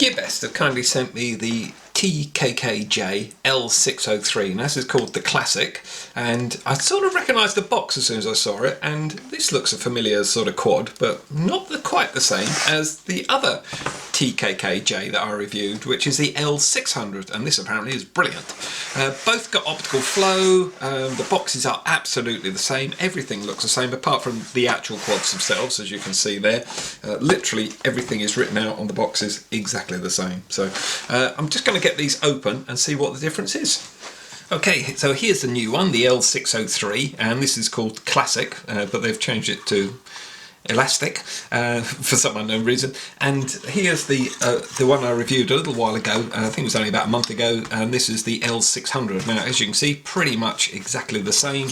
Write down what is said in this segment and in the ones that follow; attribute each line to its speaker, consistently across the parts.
Speaker 1: Gearbest have kindly sent me the TKKJ L603, and this is called the Classic, and I sort of recognised the box as soon as I saw it, and this looks a familiar sort of quad, but not quite the same as the other TKKJ that I reviewed, which is the L600, and this apparently is brilliant. Both got optical flow, the boxes are absolutely the same, everything looks the same apart from the actual quads themselves, as you can see there. Literally everything is written out on the boxes exactly the same. So I'm just going to get these open and see what the difference is. Okay, so here's the new one, the L603, and this is called Classic, but they've changed it to Elastic for some unknown reason. And here's the one I reviewed a little while ago, I think it was only about a month ago, and this is the L600. Now, as you can see, pretty much exactly the same.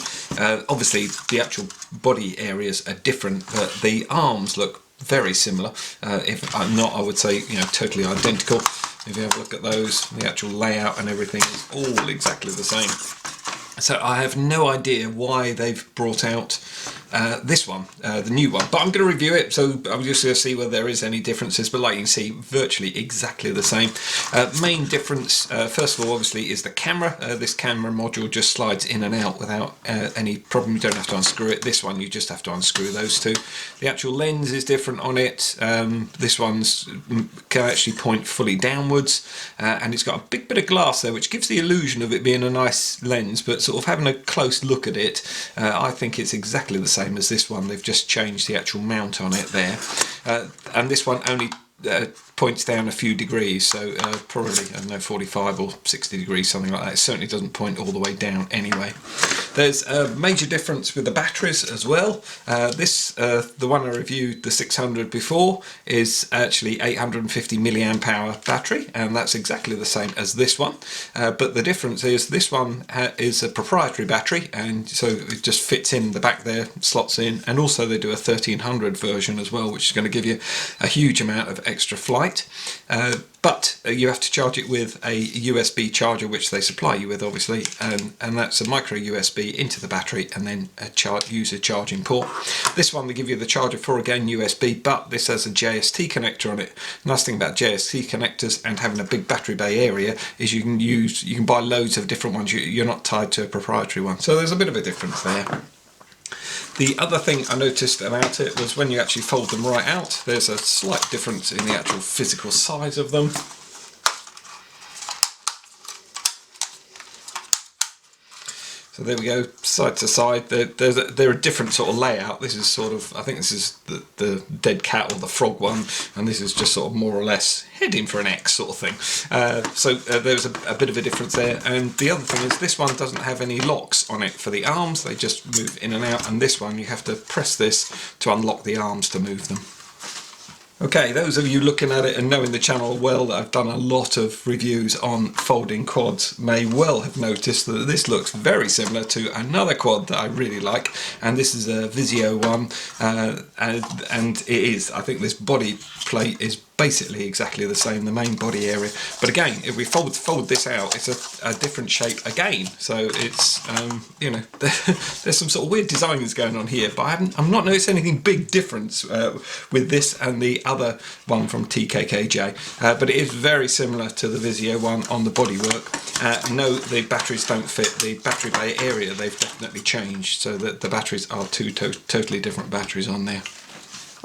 Speaker 1: Obviously, the actual body areas are different, but the arms look very similar. If not, I would say, you know, totally identical. If you have a look at those, the actual layout and everything is all exactly the same. So I have no idea why they've brought out this one, the new one, but I'm going to review it, so I'm just going to see whether there is any differences. But like you can see, virtually exactly the same. Main difference, first of all, obviously, is the camera. This camera module just slides in and out without any problem. You don't have to unscrew it. This one, you just have to unscrew those two. The actual lens is different on it. This one's can actually point fully downwards, and it's got a big bit of glass there, which gives the illusion of it being a nice lens, but sort of having a close look at it, I think it's exactly the same as this one. They've just changed the actual mount on it there, and this one only points down a few degrees, so probably, I don't know, 45 or 60 degrees, something like that. It certainly doesn't point all the way down anyway. There's a major difference with the batteries as well. The one I reviewed, the 600 before, is actually 850 milliamp hour battery, and that's exactly the same as this one. But the difference is this one is a proprietary battery, and so it just fits in the back there, slots in, and also they do a 1300 version as well, which is going to give you a huge amount of extra flight. But you have to charge it with a USB charger, which they supply you with, obviously, and that's a micro USB into the battery, and then use a charging port. This one, they give you the charger for, again, USB, but this has a JST connector on it. Nice thing about JST connectors and having a big battery bay area is you can buy loads of different ones. You're not tied to a proprietary one, so there's a bit of a difference there. The other thing I noticed about it was when you actually fold them right out, there's a slight difference in the actual physical size of them. So there we go, side to side. They're a different sort of layout. This is sort of, I think this is the dead cat or the frog one, and this is just sort of more or less heading for an X sort of thing. So there's a bit of a difference there. And the other thing is this one doesn't have any locks on it for the arms. They just move in and out, and this one you have to press this to unlock the arms to move them. Okay, those of you looking at it and knowing the channel well, that I've done a lot of reviews on folding quads, may well have noticed that this looks very similar to another quad that I really like, and this is a Vizio one, and it is, I think this body plate is basically exactly the same, the main body area, but again, if we fold this out, it's a different shape again. So it's you know, there's some sort of weird designs going on here, but I'm not noticed anything big difference with this and the other one from TKKJ, but it is very similar to the Vizio one on the bodywork. No, the batteries don't fit the battery bay area. They've definitely changed, so that the batteries are two totally different batteries on there.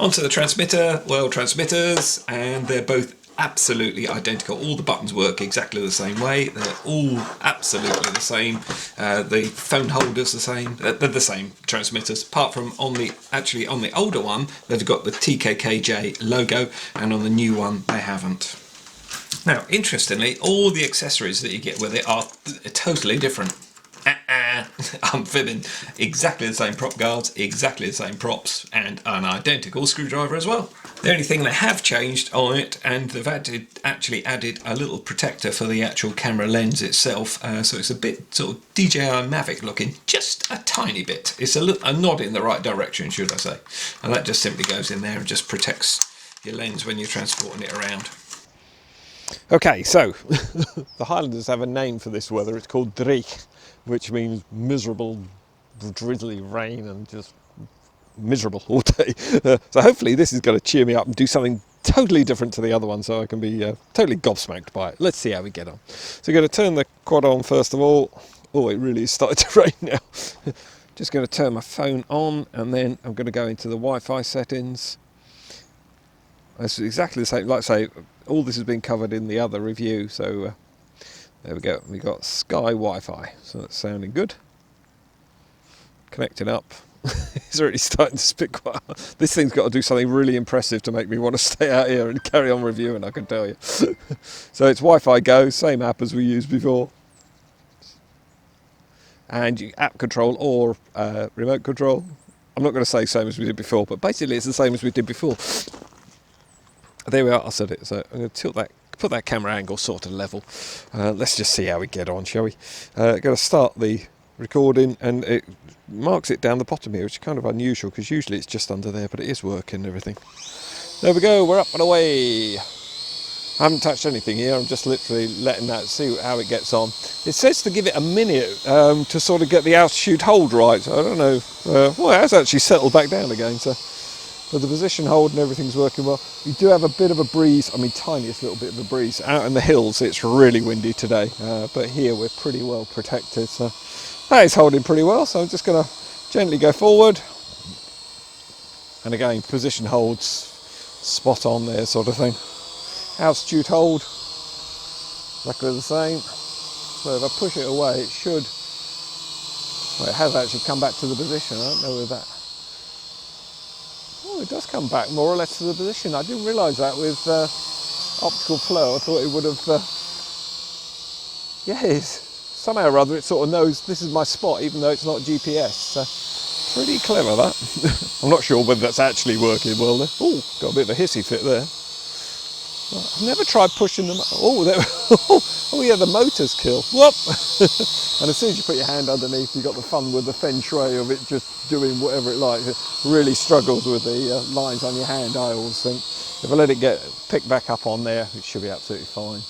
Speaker 1: Onto the transmitter. Well, transmitters, and they're both absolutely identical. All the buttons work exactly the same way. They're all absolutely the same. The phone holder's the same. They're the same transmitters, apart from on the older one, they've got the TKKJ logo, and on the new one, they haven't. Now, interestingly, all the accessories that you get with it are totally different. I'm fibbing. Exactly the same prop guards, exactly the same props, and an identical screwdriver as well. The only thing they have changed on it, and they've actually added a little protector for the actual camera lens itself, so it's a bit sort of DJI Mavic looking, just a tiny bit. It's a nod in the right direction, should I say. And that just simply goes in there and just protects your lens when you're transporting it around. Okay, so the Highlanders have a name for this weather. It's called Dreich, which means miserable, drizzly rain and just miserable all day. So hopefully this is going to cheer me up and do something
Speaker 2: totally different to the other one, so I can be totally gobsmacked by it. Let's see how we get on. So we're going to turn the quad on first of all. Oh, it really is starting to rain now. Just going to turn my phone on, and then I'm going to go into the Wi-Fi settings. It's exactly the same. Like I say, all this has been covered in the other review, so there we go. We got Sky Wi-Fi, so that's sounding good. Connecting up. It's already starting to spit quite hard. This thing's got to do something really impressive to make me want to stay out here and carry on reviewing, I can tell you. So it's Wi-Fi Go, same app as we used before. And you app control or remote control. I'm not going to say same as we did before, but basically it's the same as we did before. There we are, I said it. So I'm going to tilt that, put that camera angle sort of level. Let's just see how we get on, shall we? Going to start the recording, and it marks it down the bottom here, which is kind of unusual because usually it's just under there, but it is working and everything. There we go, we're up and away. I haven't touched anything here, I'm just literally letting that see how it gets on. It says to give it a minute to sort of get the altitude hold right. So I don't know, well, it has actually settled back down again, so but the position hold and everything's working well. You do have a bit of a breeze, I mean tiniest little bit of a breeze. Out in the hills it's really windy today, but here we're pretty well protected, so that is holding pretty well. So I'm just going to gently go forward, and again position holds spot on there sort of thing. Altitude hold exactly the same. So if I push it away, it should, well, it has actually come back to the position. I don't know whether that, oh, it does come back more or less to the position. I didn't realise that with optical flow. I thought it would have, yeah, somehow or other it sort of knows this is my spot even though it's not GPS. So pretty clever that. I'm not sure whether that's actually working well there. Oh, got a bit of a hissy fit there. I've never tried pushing them. Oh, oh yeah, the motor's kill. Whoop! And as soon as you put your hand underneath, you got the fun with the feng shui of it just doing whatever it likes. It really struggles with the lines on your hand, I always think. If I let it get picked back up on there, it should be absolutely fine.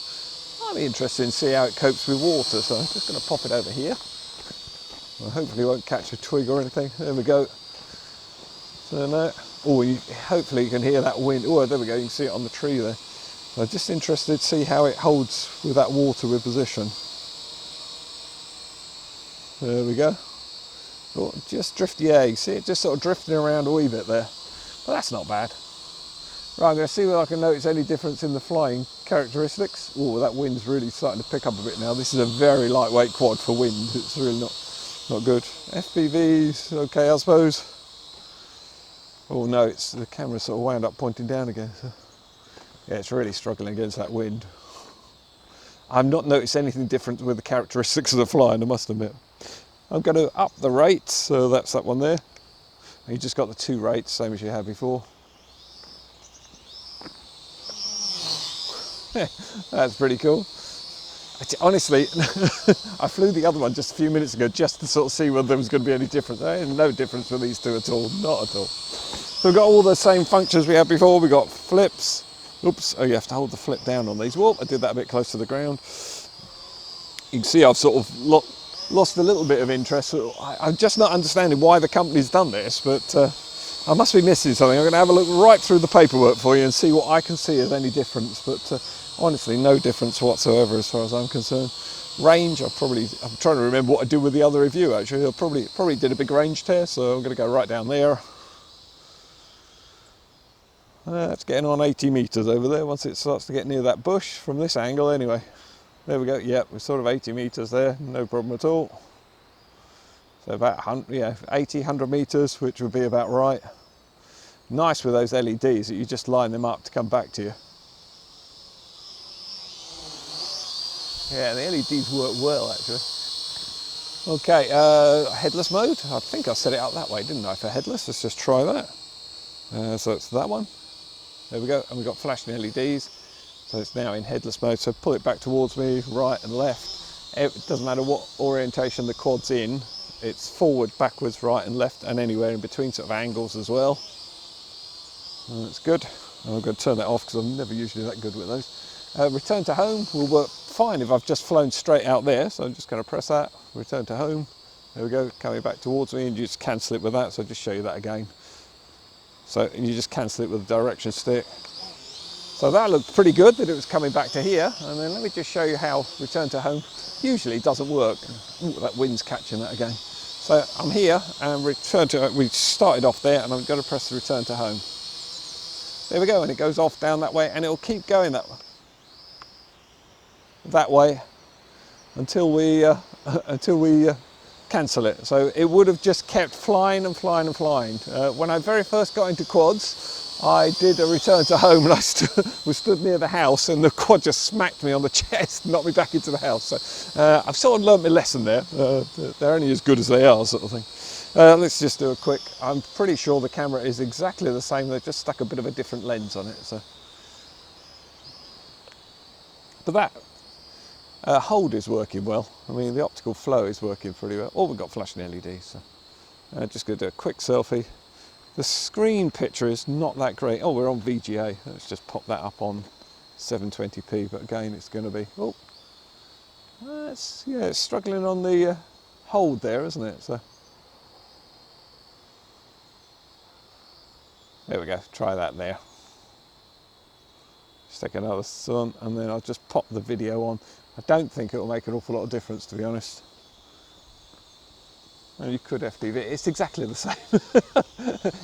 Speaker 2: I'll be interested in see how it copes with water, so I'm just going to pop it over here. Well, hopefully it won't catch a twig or anything. There we go. So now, oh, hopefully you can hear that wind. Oh, there we go, you can see it on the tree there. I'm just interested to see how it holds with that water with position. There we go. Oh, just drift, yeah, you see it just sort of drifting around a wee bit there. But that's not bad. Right, I'm going to see whether I can notice any difference in the flying characteristics. Oh, that wind's really starting to pick up a bit now. This is a very lightweight quad for wind. It's really not good. FPV's okay, I suppose. Oh no, it's the camera sort of wound up pointing down again. So. Yeah, it's really struggling against that wind. I've not noticed anything different with the characteristics of the flying, I must admit. I'm going to up the rate, so that's that one there. And you just got the 2 rates, same as you had before. Yeah, that's pretty cool. Honestly, I flew the other one just a few minutes ago just to sort of see whether there was going to be any difference. There is no difference with these two at all, not at all. So we've got all the same functions we had before. We've got flips. Oops, oh, you have to hold the flip down on these. Whoop, I did that a bit close to the ground. You can see I've sort of lost a little bit of interest. I'm just not understanding why the company's done this, but I must be missing something. I'm going to have a look right through the paperwork for you and see what I can see as any difference, but honestly, no difference whatsoever as far as I'm concerned. Range, I'm trying to remember what I did with the other review actually. I probably did a big range test, so I'm going to go right down there. It's getting on 80 metres over there once it starts to get near that bush from this angle anyway. There we go, yep, we're sort of 80 metres there, no problem at all. So about 100, yeah, 80, 100 metres, which would be about right. Nice with those LEDs that you just line them up to come back to you. Yeah, the LEDs work well actually. Okay, headless mode. I think I set it up that way, didn't I, for headless? Let's just try that. So it's that one. There we go, and we've got flashing LEDs. So it's now in headless mode, so pull it back towards me, right and left. It doesn't matter what orientation the quad's in, it's forward, backwards, right and left, and anywhere in between sort of angles as well. And that's good. And I'm going to turn that off because I'm never usually that good with those. Return to home will work fine if I've just flown straight out there, so I'm just going to press that, return to home. There we go, coming back towards me, and you just cancel it with that, so I'll just show you that again. So you just cancel it with the direction stick. So that looked pretty good that it was coming back to here. And then let me just show you how return to home usually doesn't work. Ooh, that wind's catching that again. So I'm here and we started off there and I'm going to press the return to home. There we go, and it goes off down that way and it'll keep going that way until we cancel it. So it would have just kept flying and flying and flying. When I very first got into quads, I did a return to home and I was stood near the house and the quad just smacked me on the chest and knocked me back into the house. So I've sort of learnt my lesson there. They're only as good as they are, sort of thing. Let's just do a quick, I'm pretty sure the camera is exactly the same, they've just stuck a bit of a different lens on it. So. But that hold is working well. I mean, the optical flow is working pretty well. Oh, we've got flashing LEDs. So. Just going to do a quick selfie. The screen picture is not that great. Oh, we're on VGA. Let's just pop that up on 720p. But again, it's going to be. Oh, it's struggling on the hold there, isn't it? So there we go. Try that there. Just take another sun, and then I'll just pop the video on. I don't think it will make an awful lot of difference, to be honest. And you could FPV. It's exactly the same.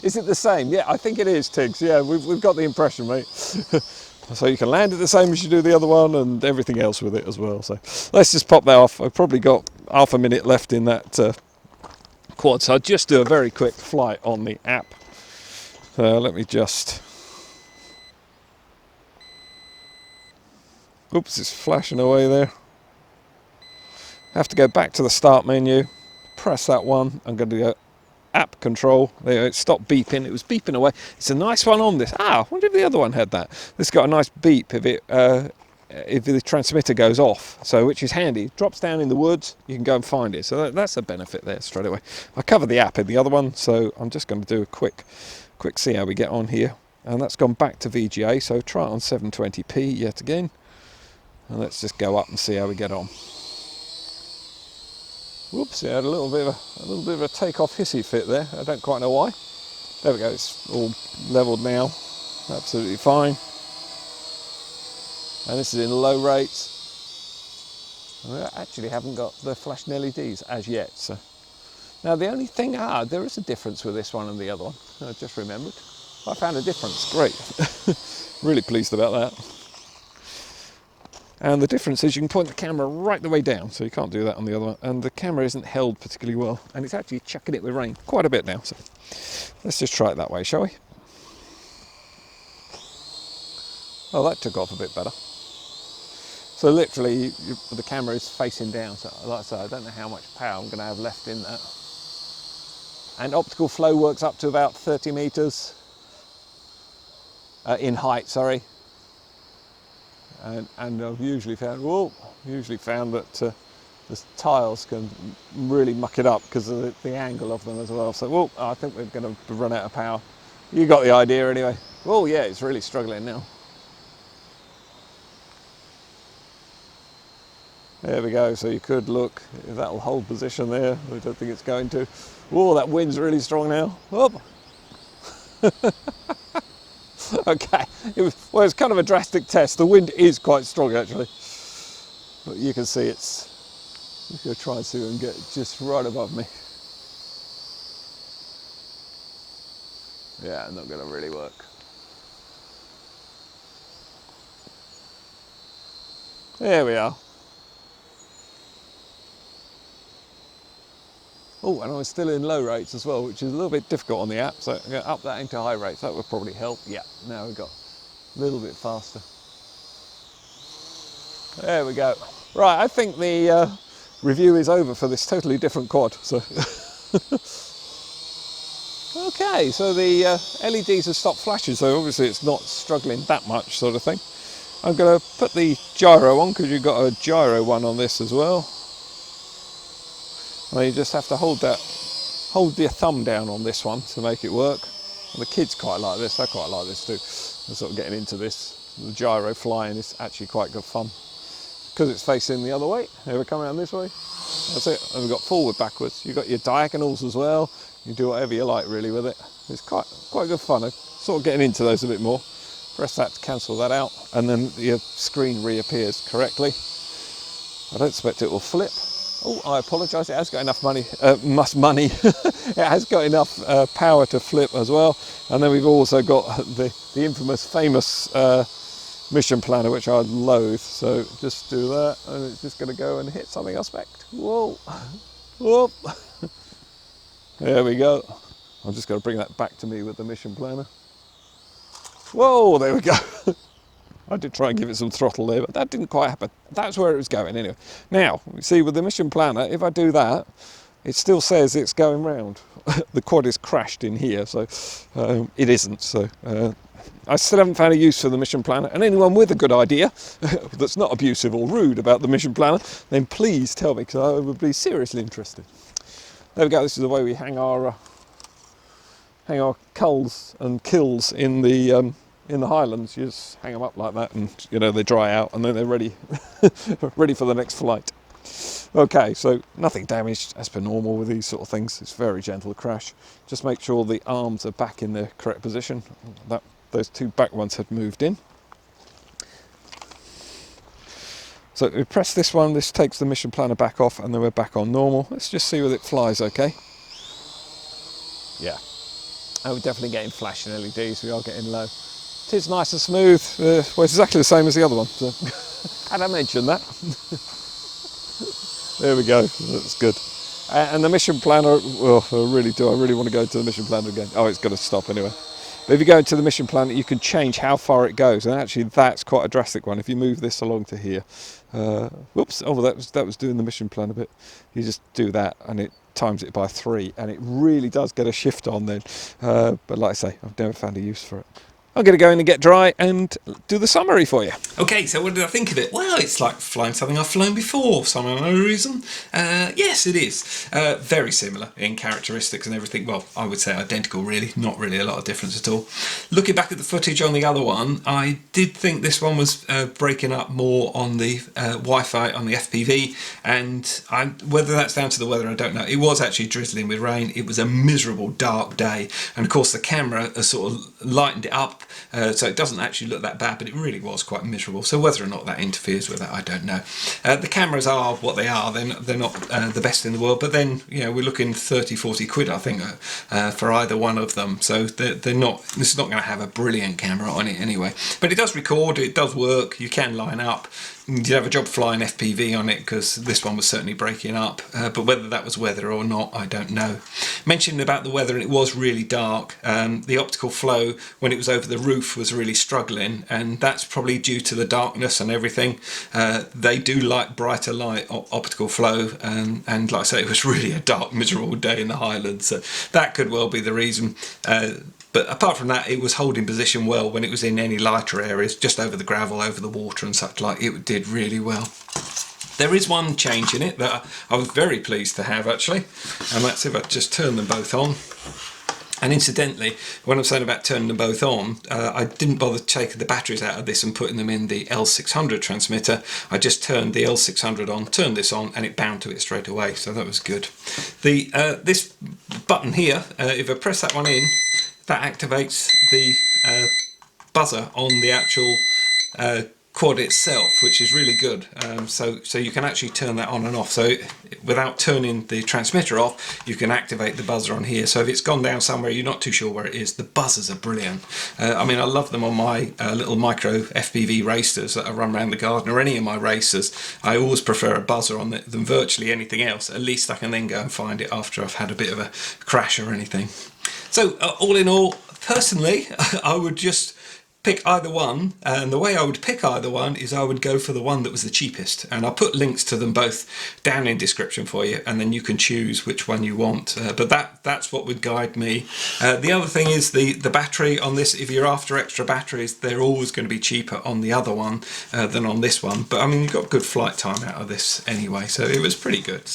Speaker 2: Is it the same? Yeah, I think it is, Tiggs. Yeah, we've got the impression, mate. So you can land it the same as you do the other one and everything else with it as well. So let's just pop that off. I've probably got half a minute left in that quad. So I'll just do a very quick flight on the app. So let me just... Oops, it's flashing away there. Have to go back to the start menu. Press that one. I'm going to go app control. There, it stopped beeping. It was beeping away. It's a nice one on this. I wonder if the other one had that. This got a nice beep if the transmitter goes off. So, which is handy. It drops down in the woods. You can go and find it. So that's a benefit there straight away. I covered the app in the other one, so I'm just going to do a quick see how we get on here. And that's gone back to VGA. So try it on 720p yet again. And let's just go up and see how we get on. Whoops, it had a little bit of a take-off hissy fit there. I don't quite know why. There we go, it's all leveled now. Absolutely fine. And this is in low rates. And we actually haven't got the flashing LEDs as yet. So now the only thing, there is a difference with this one and the other one. I just remembered. I found a difference. Great. Really pleased about that. And the difference is you can point the camera right the way down, so you can't do that on the other one. And the camera isn't held particularly well, and it's actually chucking it with rain quite a bit now. So let's just try it that way, shall we? Oh, that took off a bit better. So literally, the camera is facing down. So like I say, I don't know how much power I'm going to have left in that. And optical flow works up to about 30 meters in height. Sorry. And I've usually found that the tiles can really muck it up because of the angle of them as well. So, I think we're going to run out of power. You got the idea anyway. Oh yeah, it's really struggling now. There we go. So you could look if that'll hold position there. I don't think it's going to. Oh, that wind's really strong now. Oh. Okay, it's kind of a drastic test. The wind is quite strong actually, but you can see it's. I'm going to try and see if I can get just right above me. Yeah, not going to really work. There we are. Oh, and I was still in low rates as well, which is a little bit difficult on the app, so I'm going to up that into high rates. That would probably help. Yeah, now we've got a little bit faster. There we go. Right, I think the review is over for this totally different quad. So, okay, so the LEDs have stopped flashing, so obviously it's not struggling that much, sort of thing. I'm going to put the gyro on because you've got a gyro one on this as well. And you just have to hold your thumb down on this one to make it work. And the kids quite like this. I quite like this too. I'm sort of getting into this. The gyro flying is actually quite good fun because it's facing the other way. Here we come around this way. That's it. And we've got forward, backwards. You've got your diagonals as well. You can do whatever you like really with it. It's quite good fun. I'm sort of getting into those a bit more. Press that to cancel that out, and then your screen reappears correctly. I don't expect it will flip. Oh, I apologise, it has got enough money, it has got enough power to flip as well. And then we've also got the infamous, famous mission planner, which I loathe. So just do that, and it's just going to go and hit something I expect. Whoa, whoa. There we go. I'm just going to bring that back to me with the mission planner. Whoa, there we go. I did try and give it some throttle there, but that didn't quite happen. That's where it was going anyway. Now, you see with the mission planner, if I do that, it still says it's going round. The quad is crashed in here, so it isn't. So I still haven't found a use for the mission planner. And anyone with a good idea that's not abusive or rude about the mission planner, then please tell me, because I would be seriously interested. There we go. This is the way we hang our culls and kills in the Highlands. You just hang them up like that, and you know they dry out, and then they're ready, ready for the next flight. Okay, so nothing damaged as per normal with these sort of things. It's very gentle to crash. Just make sure the arms are back in their correct position. Those two back ones had moved in. So we press this one. This takes the mission planner back off, and then we're back on normal. Let's just see whether it flies okay. Yeah. Oh, we're definitely getting flashing LEDs. We are getting low. It is nice and smooth. Well, it's exactly the same as the other one. So had I mentioned that? There we go. That's good. And the mission planner. Well, I really want to go to the mission planner again. Oh, it's got to stop anyway. But if you go into the mission planner, you can change how far it goes, and actually that's quite a drastic one. If you move this along to here, whoops! Oh, that was doing the mission planner bit. You just do that, and it times it by 3, and it really does get a shift on then. But like I say, I've never found a use for it. I'm going to go in and get dry and do the summary for you.
Speaker 1: Okay, so what did I think of it? Well, it's like flying something I've flown before for some unknown reason. Yes, it is. Very similar in characteristics and everything. Well, I would say identical, really. Not really a lot of difference at all. Looking back at the footage on the other one, I did think this one was breaking up more on the Wi-Fi, on the FPV, and whether that's down to the weather, I don't know. It was actually drizzling with rain. It was a miserable, dark day, and of course the camera has sort of lightened it up, so it doesn't actually look that bad, but it really was quite miserable. So whether or not that interferes with that, I don't know. The cameras are what they are. They're not the best in the world, but then, you know, we're looking 30-40 quid, I think, for either one of them. So they're not. This is not going to have a brilliant camera on it anyway. But it does record. It does work. You can line up. You did have a job flying FPV on it, because this one was certainly breaking up, but whether that was weather or not, I don't know. Mentioning about the weather, and it was really dark. The optical flow, when it was over the roof, was really struggling, and that's probably due to the darkness and everything. They do like brighter light, optical flow, and like I say, it was really a dark, miserable day in the Highlands, so that could well be the reason. But apart from that, it was holding position well when it was in any lighter areas, just over the gravel, over the water and such like. It did really well. There is one change in it that I was very pleased to have, actually, and that's if I just turn them both on. And incidentally, when I'm saying about turning them both on, I didn't bother taking the batteries out of this and putting them in the L600 transmitter. I just turned the L600 on, turned this on, and it bound to it straight away, so that was good. This button here, if I press that one in, that activates the buzzer on the actual quad itself, which is really good. So you can actually turn that on and off. So without turning the transmitter off, you can activate the buzzer on here. So if it's gone down somewhere, you're not too sure where it is, the buzzers are brilliant. I mean, I love them on my little micro FPV racers that I run around the garden, or any of my racers. I always prefer a buzzer on it than virtually anything else. At least I can then go and find it after I've had a bit of a crash or anything. So all in all, personally, I would just pick either one, and the way I would pick either one is I would go for the one that was the cheapest, and I'll put links to them both down in description for you, and then you can choose which one you want. But that's what would guide me. The other thing is the battery on this. If you're after extra batteries, they're always going to be cheaper on the other one than on this one, but I mean, you got good flight time out of this anyway, so it was pretty good.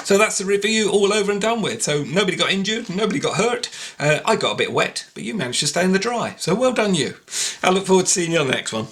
Speaker 1: So that's the review all over and done with. So nobody got injured, nobody got hurt. I got a bit wet, but you managed to stay in the dry. So well done you. I look forward to seeing you on the next one.